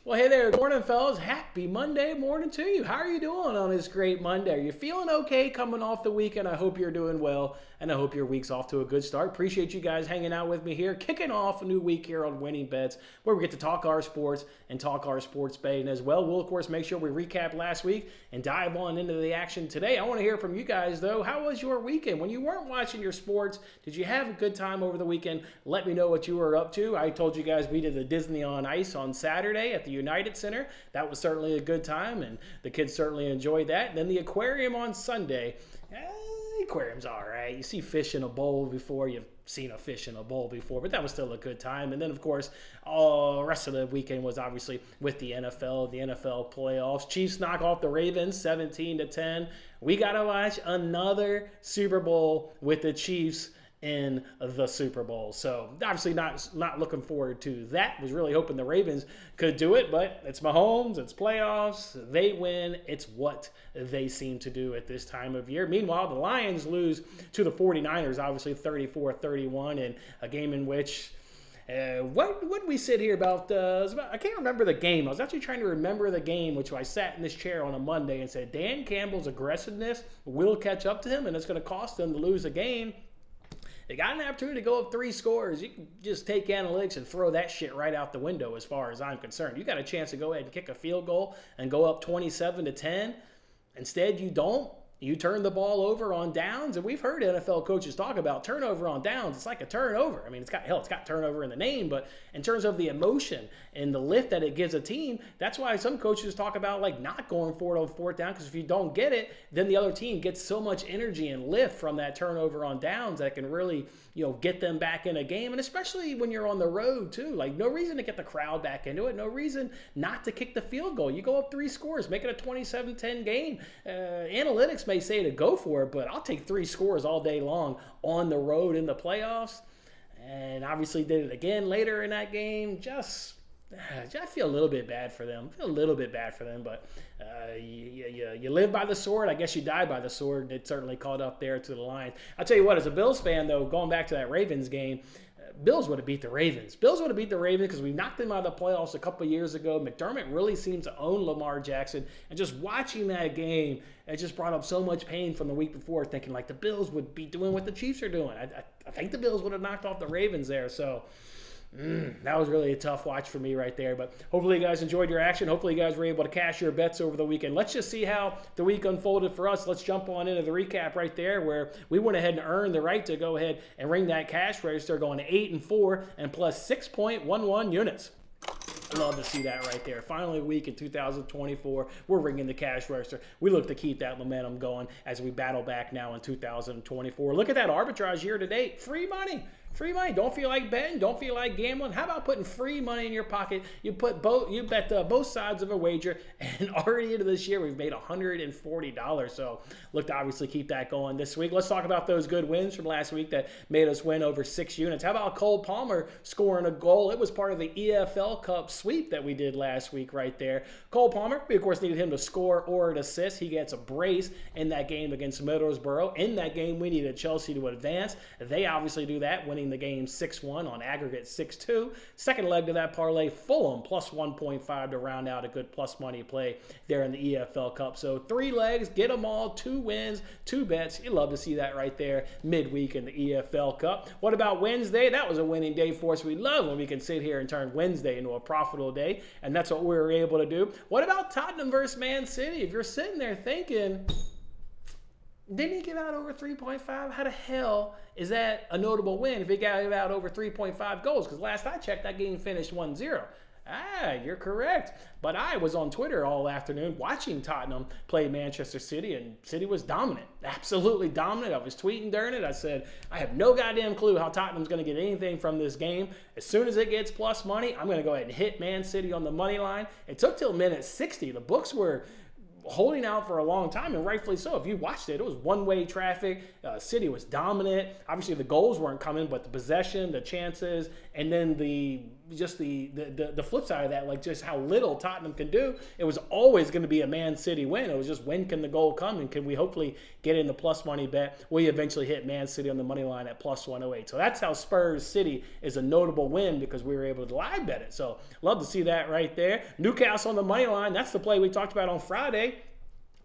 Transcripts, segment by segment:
Well, hey there. Good morning, fellas. Happy Monday morning to you. How are you doing on this great Monday? Are you feeling okay coming off the weekend? I hope you're doing well, and I hope your week's off to a good start. Appreciate you guys hanging out with me here, kicking off a new week here on Winning Bets, where we get to talk our sports and talk our sports betting as well. We'll, of course, make sure we recap last week and dive on into the action today. I want to hear from you guys, though. How was your weekend? When you weren't watching your sports, did you have a good time over the weekend? Let me know what you were up to. I told you guys we did the Disney on Ice on Saturday at the United Center. That was certainly a good time, and the kids certainly enjoyed that. And then the aquarium on Sunday. The aquarium's all right. You see fish in a bowl before. You've seen a fish in a bowl before, but that was still a good time. And then, of course, all the rest of the weekend was obviously with the NFL playoffs. Chiefs knock off the Ravens 17-10. We got to watch another Super Bowl with the Chiefs in the Super Bowl. So obviously not looking forward to that. Was really hoping the Ravens could do it, but it's Mahomes, it's playoffs, they win. It's what they seem to do at this time of year. Meanwhile, the Lions lose to the 49ers, obviously 34-31, in a game in which what we sit here about, I can't remember the game. I was actually trying to remember the game, which I sat in this chair on a Monday and said Dan Campbell's aggressiveness will catch up to him, and it's going to cost them to lose a game. They got an opportunity to go up 3 scores. You can just take analytics and throw that shit right out the window as far as I'm concerned. You got a chance to go ahead and kick a field goal and go up 27-10. Instead, you don't. You turn the ball over on downs, and we've heard NFL coaches talk about turnover on downs. It's like a turnover. I mean, it's got turnover in the name, but in terms of the emotion and the lift that it gives a team, that's why some coaches talk about like not going for it on 4th down, because if you don't get it, then the other team gets so much energy and lift from that turnover on downs that can really, get them back in a game. And especially when you're on the road too, like no reason to get the crowd back into it, no reason not to kick the field goal. You go up 3 scores, make it a 27-10 game. Analytics may say to go for it, but I'll take 3 scores all day long on the road in the playoffs. And obviously did it again later in that game. I feel a little bit bad for them. But you live by the sword. I guess you die by the sword. It certainly caught up there to the Lions. I'll tell you what, as a Bills fan, though, going back to that Ravens game, Bills would have beat the Ravens. Because we knocked them out of the playoffs a couple years ago. McDermott really seems to own Lamar Jackson. And just watching that game, it just brought up so much pain from the week before, thinking like the Bills would be doing what the Chiefs are doing. I think the Bills would have knocked off the Ravens there. So that was really a tough watch for me right there. But hopefully you guys enjoyed your action. Hopefully you guys were able to cash your bets over the weekend. Let's just see how the week unfolded for us. Let's jump on into the recap right there, where we went ahead and earned the right to go ahead and ring that cash register, going to 8-4 and plus 6.11 units. I love to see that right there. Finally, a week in 2024, we're ringing the cash register. We look to keep that momentum going as we battle back now in 2024. Look at that arbitrage year to date. Free money. Don't feel like betting. Don't feel like gambling. How about putting free money in your pocket? You bet both sides of a wager, and already into this year, we've made $140. So look to obviously keep that going this week. Let's talk about those good wins from last week that made us win over 6 units. How about Cole Palmer scoring a goal? It was part of the EFL Cup sweep that we did last week right there. Cole Palmer, we of course needed him to score or an assist. He gets a brace in that game against Middlesbrough. In that game, we needed Chelsea to advance. They obviously do that, winning the game 6-1 on aggregate 6-2. Second leg to that parlay, Fulham plus 1.5 to round out a good plus money play there in the EFL Cup. So 3 legs, get them all, 2 wins, 2 bets. You love to see that right there midweek in the EFL Cup. What about Wednesday? That was a winning day for us. We love when we can sit here and turn Wednesday into a profitable day, and that's what we were able to do. What about Tottenham versus Man City? If you're sitting there thinking, didn't he give out over 3.5? How the hell is that a notable win if he gave out over 3.5 goals? Because last I checked, that game finished 1-0. You're correct. But I was on Twitter all afternoon watching Tottenham play Manchester City, and City was dominant. Absolutely dominant. I was tweeting during it. I said, I have no goddamn clue how Tottenham's going to get anything from this game. As soon as it gets plus money, I'm going to go ahead and hit Man City on the money line. It took till minute 60. The books were holding out for a long time, and rightfully so. If you watched it, it was one-way traffic. City was dominant. Obviously, the goals weren't coming, but the possession, the chances, and then the flip side of that, like just how little Tottenham can do. It was always going to be a Man City win. It was just when can the goal come, and can we hopefully get in the plus money bet? We eventually hit Man City on the money line at plus 108. So that's how Spurs City is a notable win, because we were able to live bet it. So love to see that right there. Newcastle on the money line. That's the play we talked about on Friday.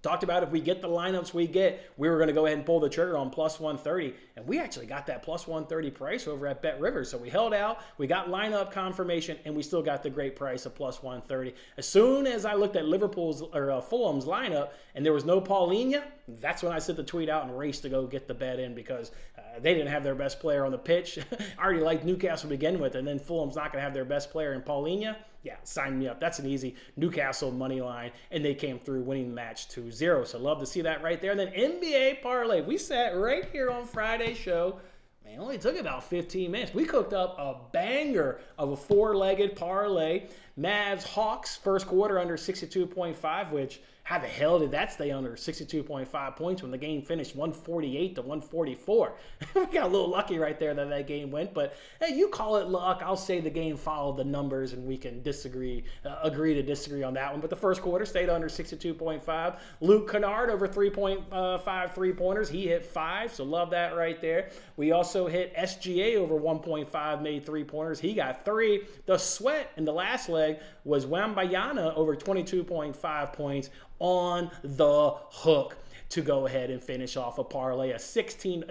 Talked about if we get the lineups we get, we were going to go ahead and pull the trigger on plus 130. And we actually got that plus 130 price over at Bet Rivers. So we held out, we got lineup confirmation, and we still got the great price of plus 130. As soon as I looked at Fulham's lineup and there was no Paulinho, that's when I sent the tweet out and raced to go get the bet in, because they didn't have their best player on the pitch. I already liked Newcastle to begin with, and then Fulham's not going to have their best player in Paulinho. Yeah, sign me up. That's an easy Newcastle money line, and they came through winning the match 2-0. So love to see that right there. And then NBA parlay. We sat right here on Friday's show. Man, it only took about 15 minutes. We cooked up a banger of a four-legged parlay. Mavs Hawks first quarter under 62.5, which how the hell did that stay under 62.5 points when the game finished 148 to 144? We got a little lucky right there that game went, but hey, you call it luck. I'll say the game followed the numbers, and we can agree to disagree on that one. But the first quarter stayed under 62.5. Luke Kennard over 3.5 three-pointers. He hit 5, so love that right there. We also hit SGA over 1.5 made three-pointers. He got 3. The sweat in the last leg was Wambayana over 22.5 points on the hook to go ahead and finish off a parlay, a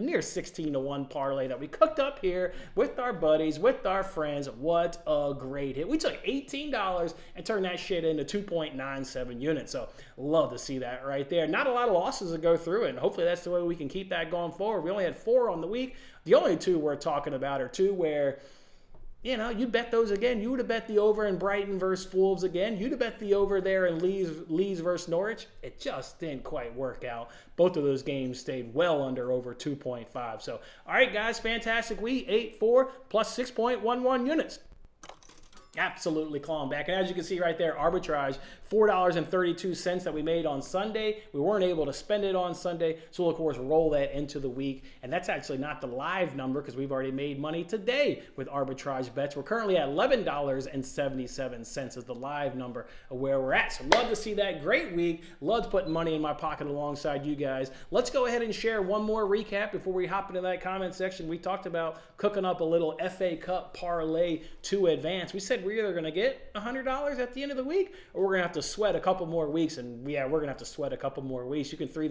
near 16 to 1 parlay that we cooked up here with our buddies, with our friends. What a great hit. We took $18 and turned that shit into 2.97 units. So love to see that right there. Not a lot of losses to go through, and hopefully that's the way we can keep that going forward. We only had 4 on the week. The only 2 we're talking about are 2 where, you know, you bet those again. You would have bet the over in Brighton versus Wolves again. You'd have bet the over there in Leeds versus Norwich. It just didn't quite work out. Both of those games stayed well under over 2.5. So, all right, guys, fantastic week. 8-4 plus 6.11 units. Absolutely clawing back. And as you can see right there, arbitrage, $4.32 that we made on Sunday. We weren't able to spend it on Sunday, so we'll, of course, roll that into the week. And that's actually not the live number, because we've already made money today with arbitrage bets. We're currently at $11.77 is the live number of where we're at. So love to see that. Great week. Love putting money in my pocket alongside you guys. Let's go ahead and share one more recap before we hop into that comment section. We talked about cooking up a little FA Cup parlay to advance. We said we're either going to get $100 at the end of the week, or we're going to have to sweat a couple more weeks. And yeah, we're going to have to sweat a couple more weeks. You can see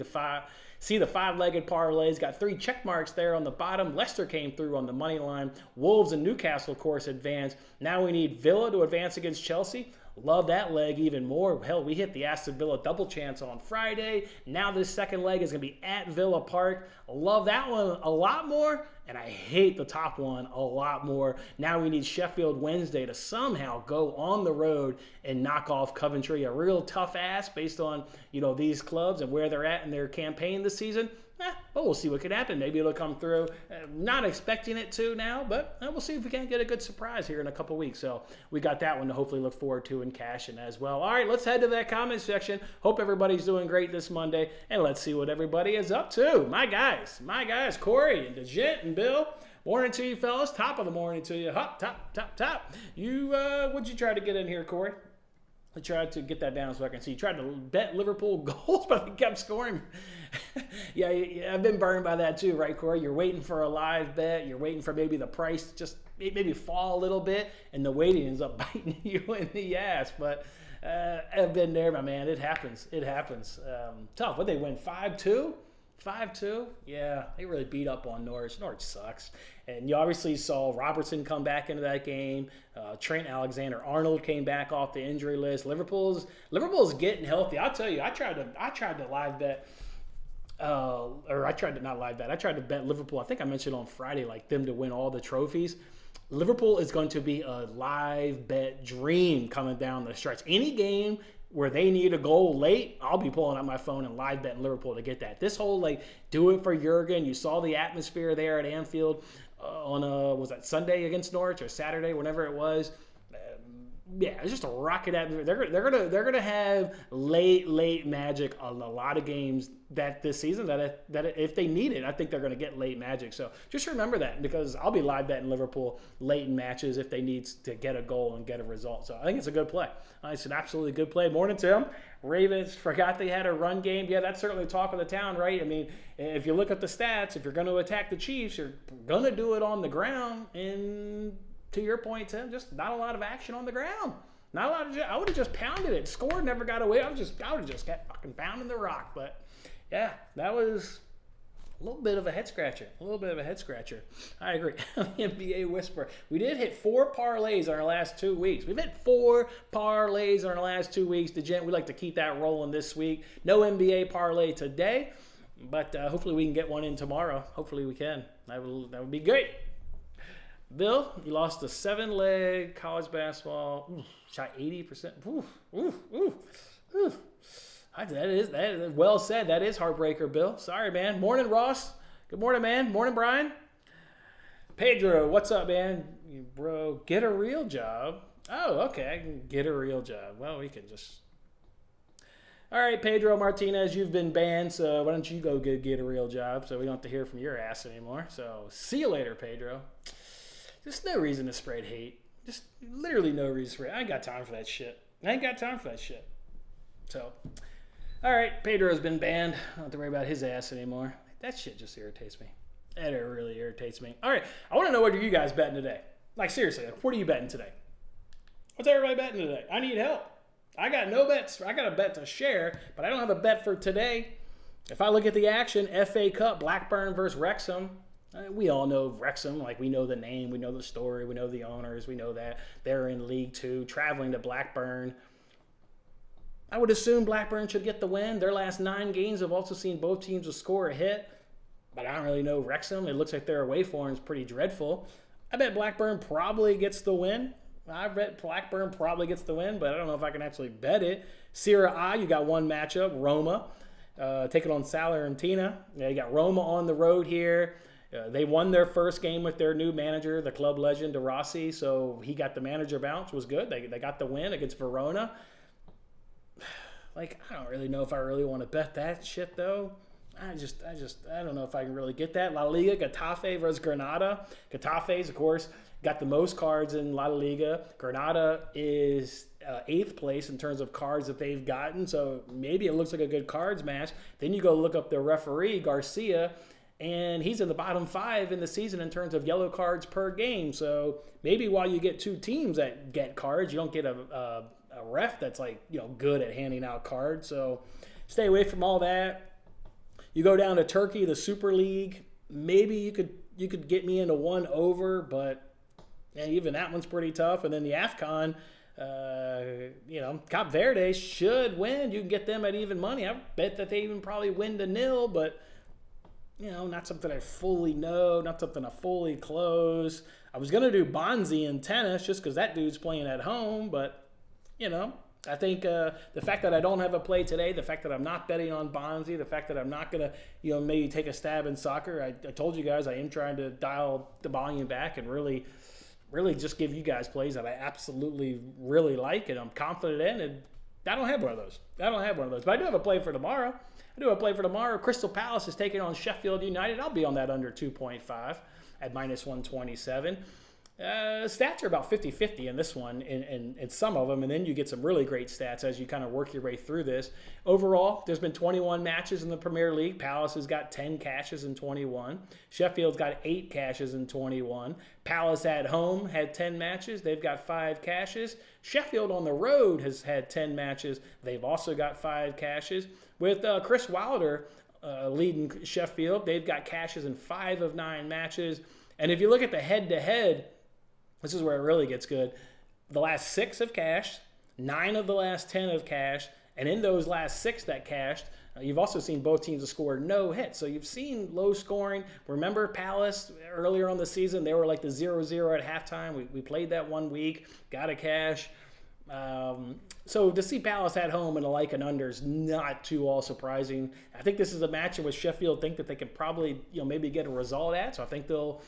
the 5-legged parlays. Got 3 check marks there on the bottom. Leicester came through on the money line. Wolves and Newcastle, of course, advanced. Now we need Villa to advance against Chelsea. Love that leg even more. Hell, we hit the Aston Villa double chance on Friday. Now this second leg is going to be at Villa Park. Love that one a lot more, and I hate the top one a lot more. Now we need Sheffield Wednesday to somehow go on the road and knock off Coventry. A real tough ask based on, you know, these clubs and where they're at in their campaign this season. But we'll see what could happen. Maybe it'll come through. Not expecting it to now, but we'll see if we can't get a good surprise here in a couple weeks. So we got that one to hopefully look forward to and cash in as well. All right, let's head to that comment section. Hope everybody's doing great this Monday, and let's see what everybody is up to. My guys, Corey and DeJent and Bill. Morning to you, fellas. Top of the morning to you. Hop, top. You, what'd you try to get in here, Corey? I tried to get that down so I can see. You tried to bet Liverpool goals, but they kept scoring. yeah, I've been burned by that too, right, Corey? You're waiting for a live bet. You're waiting for maybe the price to just maybe fall a little bit, and the waiting ends up biting you in the ass. But I've been there, my man. It happens. Tough. What, they win 5-2? 5-2? Yeah, they really beat up on Norwich. Norwich sucks. And you obviously saw Robertson come back into that game. Trent Alexander-Arnold came back off the injury list. Liverpool's getting healthy. I'll tell you, I tried to live bet, I tried to bet Liverpool. I think I mentioned on Friday, like them to win all the trophies. Liverpool is going to be a live bet dream coming down the stretch. Any game where they need a goal late, I'll be pulling out my phone and live betting Liverpool to get that. This whole, like, do it for Jurgen. You saw the atmosphere there at Anfield on was that Sunday against Norwich or Saturday, whenever it was. Yeah, it's just a rocket atmosphere. They're gonna have late magic on a lot of games that this season. That if they need it, I think they're gonna get late magic. So just remember that, because I'll be live betting Liverpool late in matches if they need to get a goal and get a result. So I think it's a good play. It's an absolutely good play. Morning, Tim. Ravens forgot they had a run game. Yeah, that's certainly talk of the town, right? I mean, if you look at the stats, if you're going to attack the Chiefs, you're going to do it on the ground. And to your point, Tim, just not a lot of action on the ground. Not a lot of. I would have just pounded it. Score never got away. I would have just kept fucking pounding the rock. But yeah, that was a little bit of a head scratcher. I agree. NBA Whisper. We did hit 4 parlays on our last 2 weeks. We've hit 4 parlays on our last 2 weeks. We like to keep that rolling this week. No NBA parlay today, but hopefully we can get one in tomorrow. Hopefully we can. That would be great. Bill, you lost a 7-leg college basketball. Shot 80%. That is well said. That is heartbreaker, Bill. Sorry, man. Morning, Ross. Good morning, man. Morning, Brian. Pedro, what's up, man? Bro, get a real job. Oh, okay. I can get a real job. Well, we can just... All right, Pedro Martinez, you've been banned, so why don't you go get a real job so we don't have to hear from your ass anymore. So see you later, Pedro. There's no reason to spread hate. Just literally no reason to spread. I ain't got time for that shit. So, all right, Pedro's been banned. I don't have to worry about his ass anymore. That shit just irritates me. That really irritates me. All right, I want to know what are you guys betting today? Like, seriously, what are you betting today? What's everybody betting today? I need help. I got no bets. I got a bet to share, but I don't have a bet for today. If I look at the action, FA Cup, Blackburn versus Wrexham. We all know Wrexham, like we know the name, we know the story, we know the owners, we know that they're in League 2, traveling to Blackburn. I would assume Blackburn should get the win. Their last 9 games have also seen both teams to score a hit, but I don't really know Wrexham. It looks like their away form is pretty dreadful. I bet Blackburn probably gets the win. but I bet Blackburn probably gets the win, but I don't know if I can actually bet it. Serie A, you got one matchup, Roma, taking on Salernitana. Yeah, you got Roma on the road here. They won their first game with their new manager, the club legend, De Rossi, so he got the manager bounce, was good. They got the win against Verona. Like, I don't really know if I really want to bet that shit, though. I don't know if I can really get that. La Liga, Getafe versus Granada. Getafe's, of course, got the most cards in La Liga. Granada is 8th place in terms of cards that they've gotten, so maybe it looks like a good cards match. Then you go look up the referee, Garcia, and he's in the bottom 5 in the season in terms of yellow cards per game. So maybe while you get 2 teams that get cards, you don't get a ref that's like, good at handing out cards. So stay away from all that. You go down to Turkey, the Super League. Maybe you could get me into 1 over, but even that one's pretty tough. And then the AFCON, Cape Verde should win. You can get them at even money. I bet that they even probably win to 0, but not something I fully know, not something I fully close. I was gonna do Bonzi in tennis just because that dude's playing at home, but I think the fact that I don't have a play today, the fact that I'm not betting on Bonzi, the fact that I'm not going to, maybe take a stab in soccer, I told you guys I am trying to dial the volume back and really, really just give you guys plays that I absolutely really like and I'm confident in, and I don't have one of those. But I do have a play for tomorrow. Crystal Palace is taking on Sheffield United. I'll be on that under 2.5 at minus 127. Stats are about 50-50 in this one, in some of them, and then you get some really great stats as you kind of work your way through this. Overall, there's been 21 matches in the Premier League. Palace has got 10 cashes in 21. Sheffield's got 8 cashes in 21. Palace at home had 10 matches. They've got 5 cashes. Sheffield on the road has had 10 matches. They've also got 5 cashes. With Chris Wilder leading Sheffield, they've got cashes in 5 of 9 matches. And if you look at the head-to-head, this is where it really gets good. The last 6 have cashed. 9 of the last 10 have cashed. And in those last 6 that cashed, you've also seen both teams have scored no hits. So you've seen low scoring. Remember Palace earlier on the season? They were like the 0-0 at halftime. We played that 1 week, got a cash. So to see Palace at home in a like and under is not too all surprising. I think this is a match in which Sheffield think that they could probably, maybe get a result at. So I think they'll,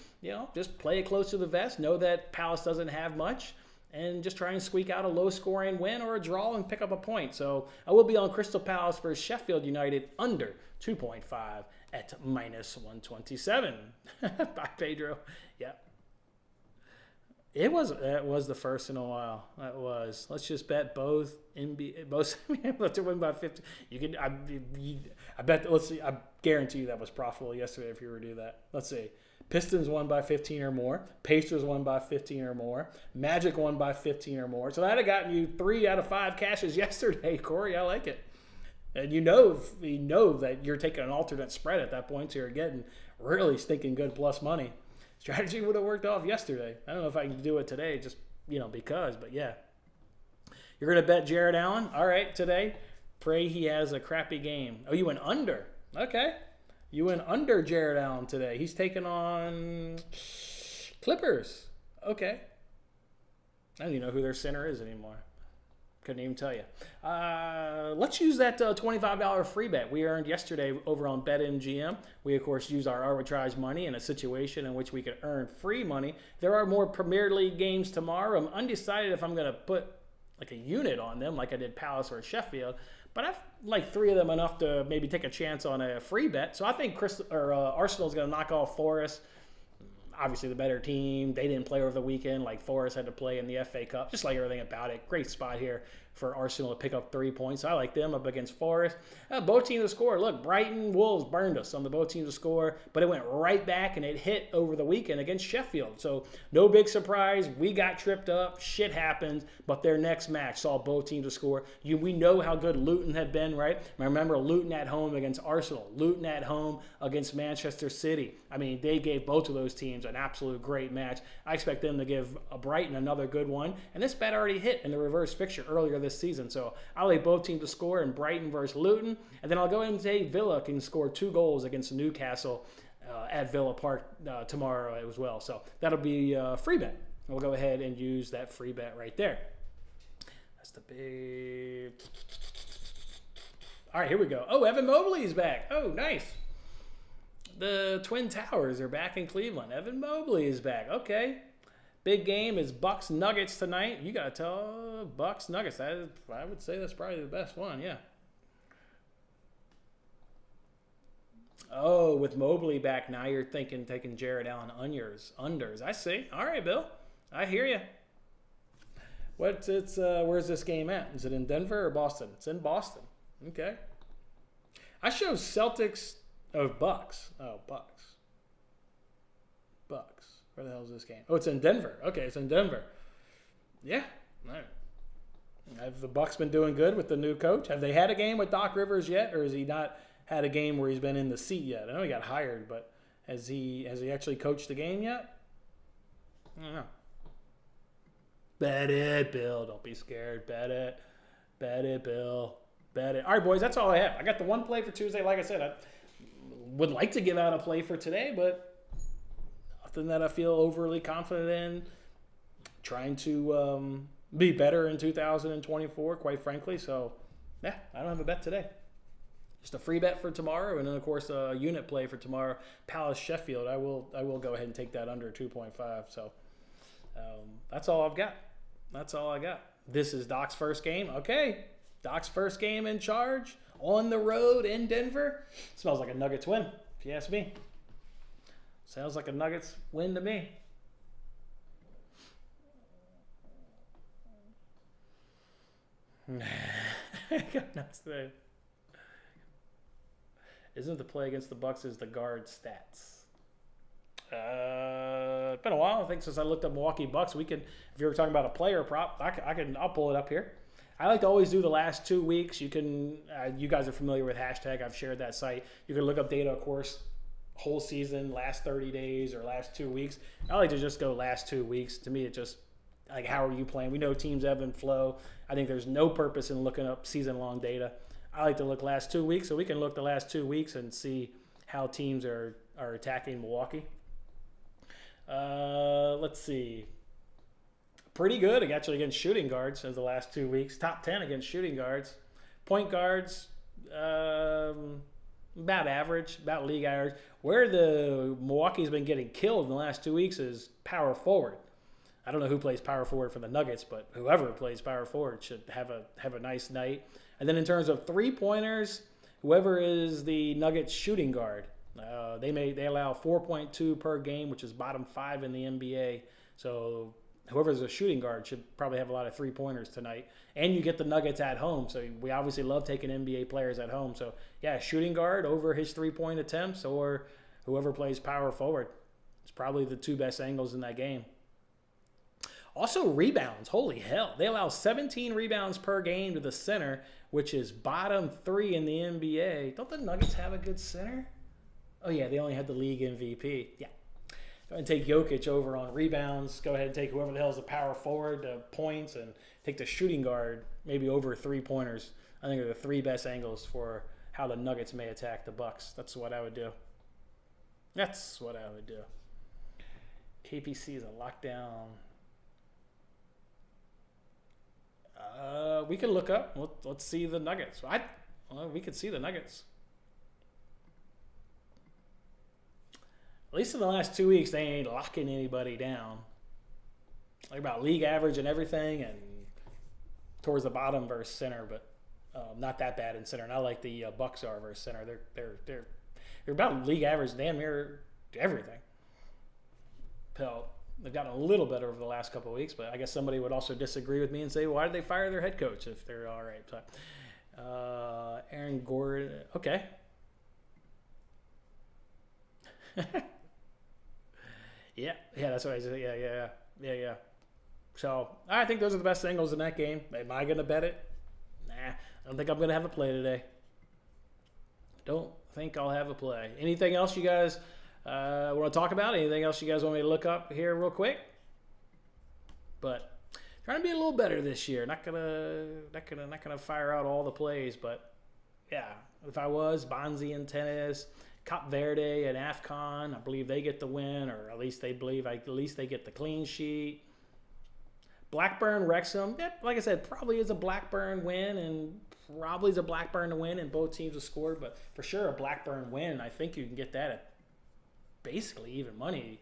just play it close to the vest, know that Palace doesn't have much, and just try and squeak out a low-scoring win or a draw and pick up a point. So I will be on Crystal Palace versus Sheffield United under 2.5 at -127. Bye, Pedro. Yeah. It was the first in a while. That was. Let's just bet both to win by 50. You can. I bet. Let's see. I guarantee you that was profitable yesterday if you were to do that. Let's see. Pistons won by 15 or more. Pacers won by 15 or more. Magic won by 15 or more. So that had gotten you 3 out of 5 cashes yesterday, Corey. I like it. And you know that you're taking an alternate spread at that point, so you're getting really stinking good plus money. Strategy would have worked off yesterday. I don't know if I can do it today, just because. But yeah, you're gonna bet Jared Allen. All right, today. Pray he has a crappy game. Oh, you went under. Okay. You went under Jared Allen today. He's taking on Clippers. Okay. I don't even know who their center is anymore. Couldn't even tell you. Let's use that $25 free bet we earned yesterday over on BetMGM. We, of course, use our arbitrage money in a situation in which we could earn free money. There are more Premier League games tomorrow. I'm undecided if I'm going to put like a unit on them like I did Palace or Sheffield. But I've liked 3 of them enough to maybe take a chance on a free bet. So I think Arsenal's going to knock off Forest. Obviously the better team. They didn't play over the weekend like Forest had to play in the FA Cup. Just like everything about it. Great spot here for Arsenal to pick up 3 points. I like them up against Forest. Both teams to score. Look, Brighton, Wolves burned us on the both teams to score, but it went right back and it hit over the weekend against Sheffield. So no big surprise. We got tripped up. Shit happens, but their next match saw both teams to score. We know how good Luton had been, right? I remember Luton at home against Arsenal. Luton at home against Manchester City. I mean, they gave both of those teams an absolute great match. I expect them to give Brighton another good one. And this bet already hit in the reverse fixture earlier this season. So I'll lay both teams to score in Brighton versus Luton. And then I'll go ahead and say Villa can score 2 goals against Newcastle at Villa Park tomorrow as well. So that'll be a free bet. We'll go ahead and use that free bet right there. That's the big... All right, here we go. Oh, Evan Mobley's back. Oh, nice. The Twin Towers are back in Cleveland. Evan Mobley is back. Okay. Big game is Bucks Nuggets tonight. You got to tell Bucks Nuggets. I would say that's probably the best one, yeah. Oh, with Mobley back now, you're thinking taking Jared Allen unders. I see. All right, Bill. I hear you. Where's this game at? Is it in Denver or Boston? It's in Boston. Okay. I show Celtics of Bucks. Oh, Bucks. Where the hell is this game? Oh, it's in Denver. Okay, it's in Denver. Yeah. All right. Have the Bucks been doing good with the new coach? Have they had a game with Doc Rivers yet, or has he not had a game where he's been in the seat yet? I know he got hired, but has he actually coached the game yet? I don't know. Bet it, Bill. Don't be scared. Bet it. Bet it, Bill. Bet it. All right, boys, that's all I have. I got the one play for Tuesday. Like I said, I would like to give out a play for today, but nothing that I feel overly confident in. Trying to be better in 2024, quite frankly. So, yeah, I don't have a bet today. Just a free bet for tomorrow, and then, of course, a unit play for tomorrow. Palace Sheffield, I will go ahead and take that under 2.5. So, that's all I've got. That's all I got. This is Doc's first game. Okay, Doc's first game in charge on the road in Denver. Smells like a Nuggets win, if you ask me. Sounds like a Nuggets win to me. Isn't the play against the Bucks is the guard stats? It's been a while, I think, since I looked up Milwaukee Bucks. We could, if you were talking about a player prop, I'll pull it up here. I like to always do the last 2 weeks. You can, you guys are familiar with hashtag. I've shared that site. You can look up data, of course, whole season, last 30 days or last 2 weeks. I like to just go last 2 weeks. To me, it just, like, how are you playing? We know teams ebb and flow. I think there's no purpose in looking up season-long data. I like to look last 2 weeks, so we can look the last 2 weeks and see how teams are attacking Milwaukee. Let's see. Pretty good, actually, against shooting guards in the last 2 weeks. Top 10 against shooting guards. Point guards, about average, about league average. Where the Milwaukee's been getting killed in the last 2 weeks is power forward. I don't know who plays power forward for the Nuggets, but whoever plays power forward should have a nice night. And then in terms of 3-pointers, whoever is the Nuggets shooting guard, they allow 4.2 per game, which is bottom 5 in the NBA. So whoever's a shooting guard should probably have a lot of 3-pointers tonight. And you get the Nuggets at home, so we obviously love taking NBA players at home. So yeah, shooting guard over his 3-point attempts, or whoever plays power forward. It's probably the 2 best angles in that game. Also rebounds, holy hell. They allow 17 rebounds per game to the center, which is bottom 3 in the NBA. Don't the Nuggets have a good center? Oh yeah, they only had the league MVP. Yeah. Go ahead and take Jokic over on rebounds. Go ahead and take whoever the hell is the power forward to points, and take the shooting guard maybe over 3-pointers. I think are the 3 best angles for how the Nuggets may attack the Bucks. That's what I would do. That's what I would do. KPC is a lockdown. We can look up. Let's see the Nuggets. We could see the Nuggets. At least in the last 2 weeks, they ain't locking anybody down. Like about league average and everything, and towards the bottom versus center, but not that bad in center. Not like the Bucks are versus center. They're about league average, damn near everything. So they've gotten a little better over the last couple of weeks, but I guess somebody would also disagree with me and say, why did they fire their head coach if they're all right? So, Aaron Gordon, okay. Yeah, that's what I said. Yeah. So I think those are the best angles in that game. Am I going to bet it? Nah, I don't think I'm going to have a play today. Don't think I'll have a play. Anything else you guys want to talk about? Anything else you guys want me to look up here real quick? But trying to be a little better this year. Not gonna fire out all the plays, but yeah, if I was Bonzi in tennis, Cape Verde and AFCON, I believe they get the win, or at least they get the clean sheet. Blackburn Wrexham, yeah, like I said, probably is a Blackburn win, and probably is a Blackburn to win, and both teams have scored, but for sure a Blackburn win. I think you can get that at basically even money,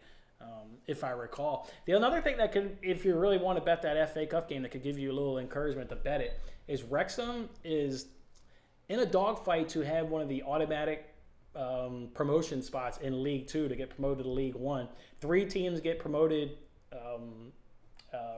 if I recall. The another thing that could, if you really want to bet that FA Cup game, that could give you a little encouragement to bet it, is Wrexham is in a dogfight to have one of the automatic promotion spots in League 2 to get promoted to League 1. 3 teams get promoted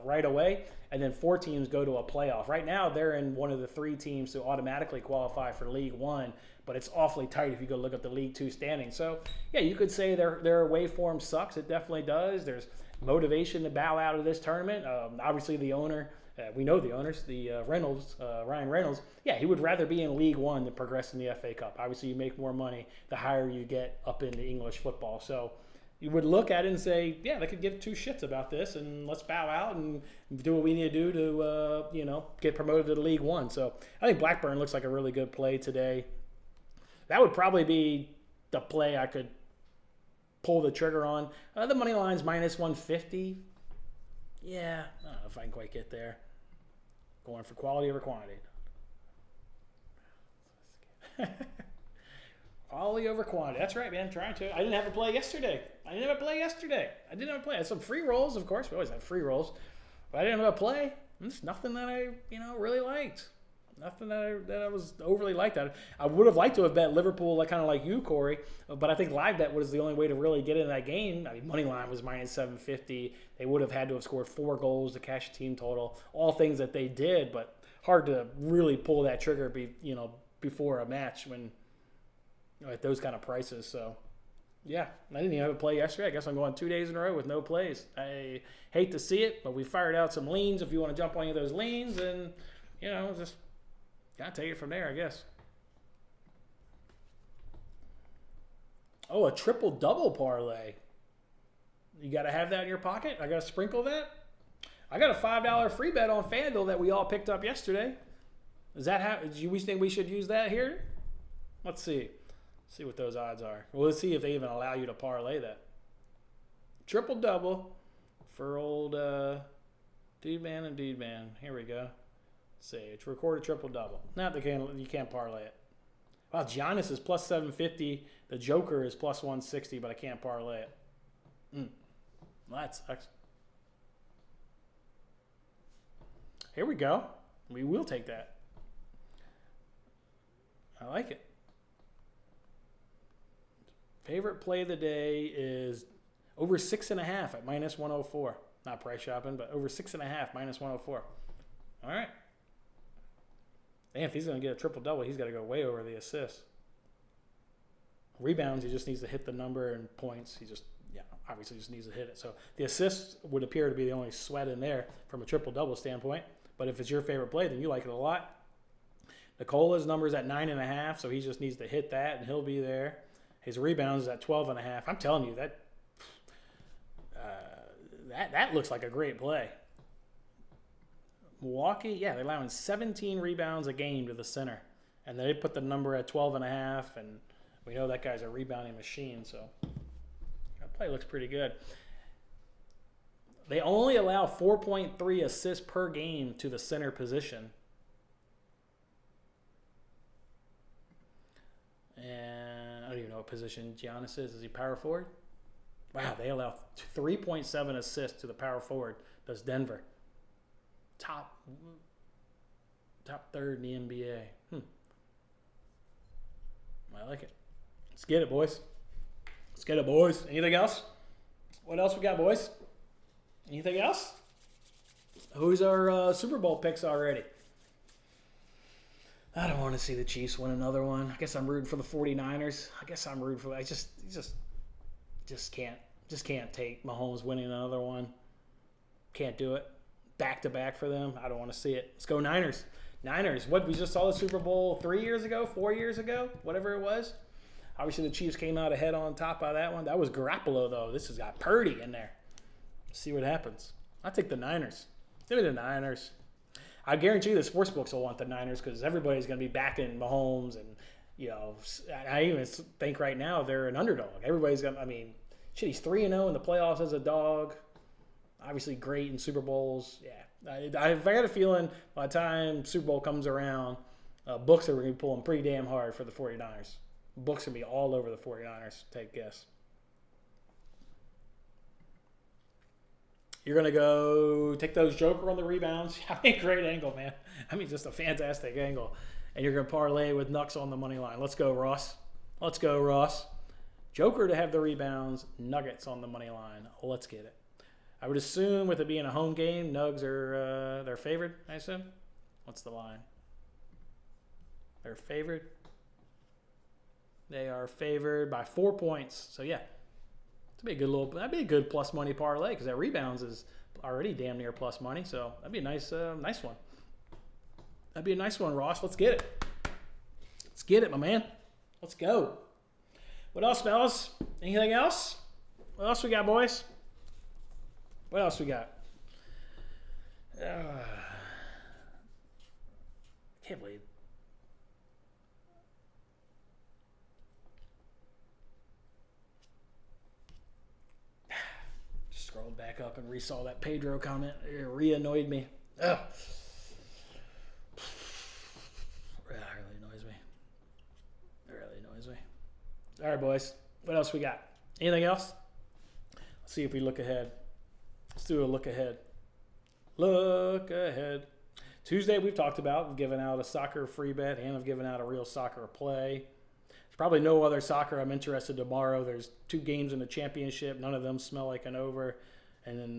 right away, and then 4 teams go to a playoff. Right now, they're in one of the 3 teams to automatically qualify for League 1, but it's awfully tight if you go look at the League 2 standings. So, yeah, you could say their away form sucks. It definitely does. There's motivation to bow out of this tournament. Obviously, the owner, we know the owners, the Ryan Reynolds, yeah, he would rather be in League 1 than progress in the FA Cup. Obviously, you make more money the higher you get up into English football. So you would look at it and say, yeah, they could give 2 shits about this, and let's bow out and do what we need to do to, get promoted to the League 1. So I think Blackburn looks like a really good play today. That would probably be the play I could pull the trigger on. The money line's minus 150. Yeah, I don't know if I can quite get there. Going for quality over quantity. Quality over quantity. That's right, man. Trying to. I didn't have a play yesterday. I had some free rolls, of course. We always have free rolls. But I didn't have a play. There's nothing that I, really liked. Nothing that I was overly liked. I would have liked to have bet Liverpool, kind of like you, Corey. But I think live bet was the only way to really get in that game. I mean, money line was minus 750. They would have had to have scored 4 goals to cash the team total. All things that they did, but hard to really pull that trigger, before a match when at those kind of prices. So, yeah, I didn't even have a play yesterday. I guess I'm going 2 days in a row with no plays. I hate to see it, but we fired out some leans. If you want to jump on any of those leans, and just gotta take it from there, I guess. Oh, a triple-double parlay. You got to have that in your pocket? I got to sprinkle that? I got a $5 free bet on FanDuel that we all picked up yesterday. Is that how? Do we think we should use that here? Let's see. See what those odds are. Well, let's see if they even allow you to parlay that. Triple-double for old Dude Man and Dude Man. Here we go. See, it's record a triple-double. No, you can't parlay it. Wow, Giannis is plus 750. The Joker is plus 160, but I can't parlay it. Well, that sucks. Here we go. We will take that. I like it. Favorite play of the day is over 6.5 at minus 104. Not price shopping, but over 6.5 minus 104. All right. Damn, if he's going to get a triple-double, he's got to go way over the assists. Rebounds, he just needs to hit the number, and points, he just, obviously just needs to hit it. So the assists would appear to be the only sweat in there from a triple-double standpoint. But if it's your favorite play, then you like it a lot. Nicola's number's at 9.5, so he just needs to hit that, and he'll be there. His rebounds is at 12.5. I'm telling you, that looks like a great play. Milwaukee, they're allowing 17 rebounds a game to the center. And they put the number at 12.5, and we know that guy's a rebounding machine, so that play looks pretty good. They only allow 4.3 assists per game to the center position. And I don't even know what position Giannis is. Is he power forward? Wow, they allow 3.7 assists to the power forward. Does Denver. Top third in the NBA. I like it. Let's get it, boys. Let's get it, boys. Anything else? What else we got, boys? Anything else? Who's our Super Bowl picks already? I don't want to see the Chiefs win another one. I guess I'm rooting for the 49ers. I just can't take Mahomes winning another one. Can't do it. Back-to-back for them. I don't want to see it. Let's go Niners. Niners. What, we just saw the Super Bowl 3 years ago, 4 years ago, whatever it was. Obviously, the Chiefs came out ahead on top of that one. That was Garoppolo, though. This has got Purdy in there. See what happens. I'll take the Niners. Give me the Niners. I guarantee you the sportsbooks will want the Niners because everybody's going to be backing Mahomes. And, I even think right now they're an underdog. Everybody's going to, he's 3-0 in the playoffs as a dog. Obviously great in Super Bowls. Yeah. I got a feeling by the time Super Bowl comes around, books are going to be pulling pretty damn hard for the 49ers. Books are going to be all over the 49ers. Take a guess. You're going to go take those Joker on the rebounds. Great angle, man. Just a fantastic angle. And you're going to parlay with Nux on the money line. Let's go, Ross. Let's go, Ross. Joker to have the rebounds, Nuggets on the money line. Let's get it. I would assume with it being a home game, Nugs are they're favored, I assume. What's the line? They're favored. They are favored by 4 points. So, yeah. That'd be a good plus money parlay because that rebounds is already damn near plus money. So that'd be a nice one. That'd be a nice one, Ross. Let's get it. Let's get it, my man. Let's go. What else, fellas? Anything else? What else we got, boys? What else we got? Can't believe. Scrolled back up and re-saw that Pedro comment. It re-annoyed me. Ugh. That really annoys me. It really annoys me. All right, boys. What else we got? Anything else? Let's see if we look ahead. Let's do a look ahead. Look ahead. Tuesday, we've talked about. We've given out a soccer free bet, and I've given out a real soccer play. There's probably no other soccer I'm interested tomorrow. There's 2 games in the championship. None of them smell like an over. And then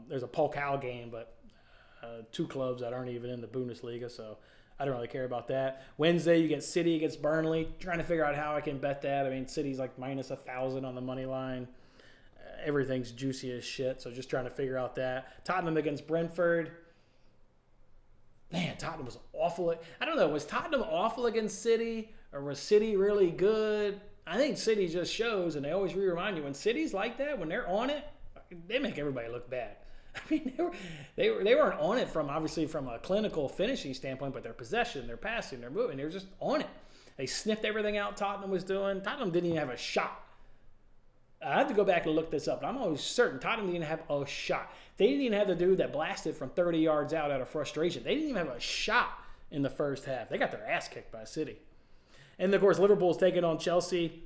there's a Pokal game, but 2 clubs that aren't even in the Bundesliga, so I don't really care about that. Wednesday, you get City against Burnley. Trying to figure out how I can bet that. City's like minus 1,000 on the money line. Everything's juicy as shit, so just trying to figure out that. Tottenham against Brentford. Man, Tottenham was awful. I don't know, was Tottenham awful against City, or was City really good? I think City just shows, and they always remind you, when City's like that, when they're on it, they make everybody look bad. They weren't on it from a clinical finishing standpoint, but their possession, their passing, their moving, they were just on it. They sniffed everything out Tottenham was doing. Tottenham didn't even have a shot. I have to go back and look this up, but I'm always certain Tottenham didn't have a shot. They didn't even have the dude that blasted from 30 yards out of frustration. They didn't even have a shot in the first half. They got their ass kicked by City. And, of course, Liverpool's taking on Chelsea.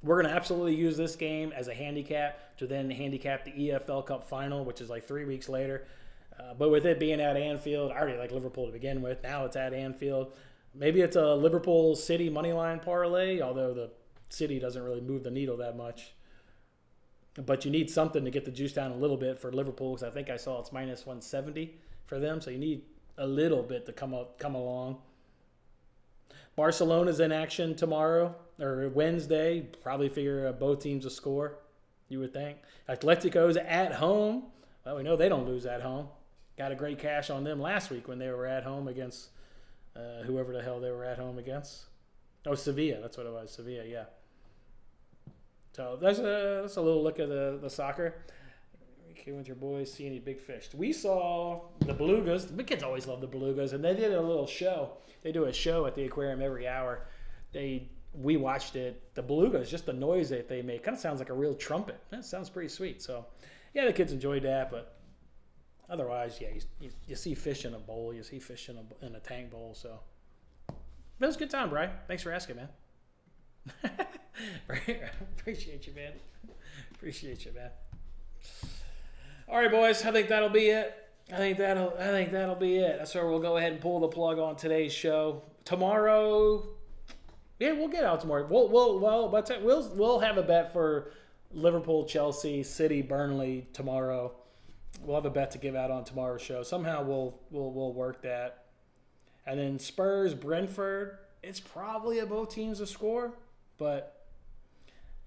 We're going to absolutely use this game as a handicap to then handicap the EFL Cup final, which is like 3 weeks later. But with it being at Anfield, I already like Liverpool to begin with. Now it's at Anfield. Maybe it's a Liverpool City moneyline parlay, although the City doesn't really move the needle that much. But you need something to get the juice down a little bit for Liverpool, because I think I saw it's minus 170 for them. So you need a little bit to come along. Barcelona's in action tomorrow or Wednesday. Probably figure both teams will score, you would think. Atletico's at home. Well, we know they don't lose at home. Got a great cash on them last week when they were at home against whoever the hell they were at home against. Oh, Sevilla. That's what it was. Sevilla, yeah. So that's a little look at the soccer. Okay, with your boys, see any big fish. We saw the belugas. The kids always love the belugas, and they did a little show. They do a show at the aquarium every hour. We watched it. The belugas, just the noise that they make, kind of sounds like a real trumpet. That sounds pretty sweet. So, yeah, the kids enjoyed that, but otherwise, yeah, you see fish in a bowl. You see fish in a tank bowl. So, but it was a good time, Brian. Thanks for asking, man. Appreciate you, man. Appreciate you, man. All right, boys. I think that'll be it. I think that'll be it. That's where we'll go ahead and pull the plug on today's show. Tomorrow, yeah, we'll get out tomorrow. We'll have a bet for Liverpool, Chelsea, City, Burnley tomorrow. We'll have a bet to give out on tomorrow's show. Somehow we'll work that. And then Spurs, Brentford. It's probably both teams to score, but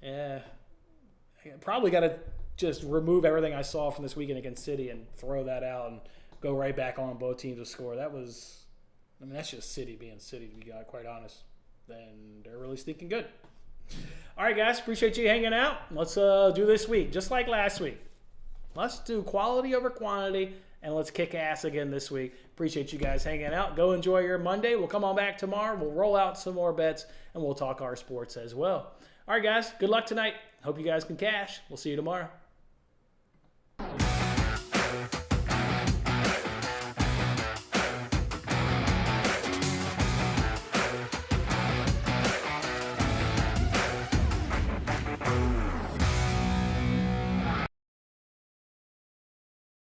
yeah, probably got to just remove everything I saw from this weekend against City and throw that out and go right back on both teams to score. That's just City being City, to be quite honest. Then they're really stinking good. All right, guys, appreciate you hanging out. Let's do this week, just like last week. Let's do quality over quantity, and let's kick ass again this week. Appreciate you guys hanging out. Go enjoy your Monday. We'll come on back tomorrow. We'll roll out some more bets, and we'll talk our sports as well. All right, guys, good luck tonight. Hope you guys can cash. We'll see you tomorrow.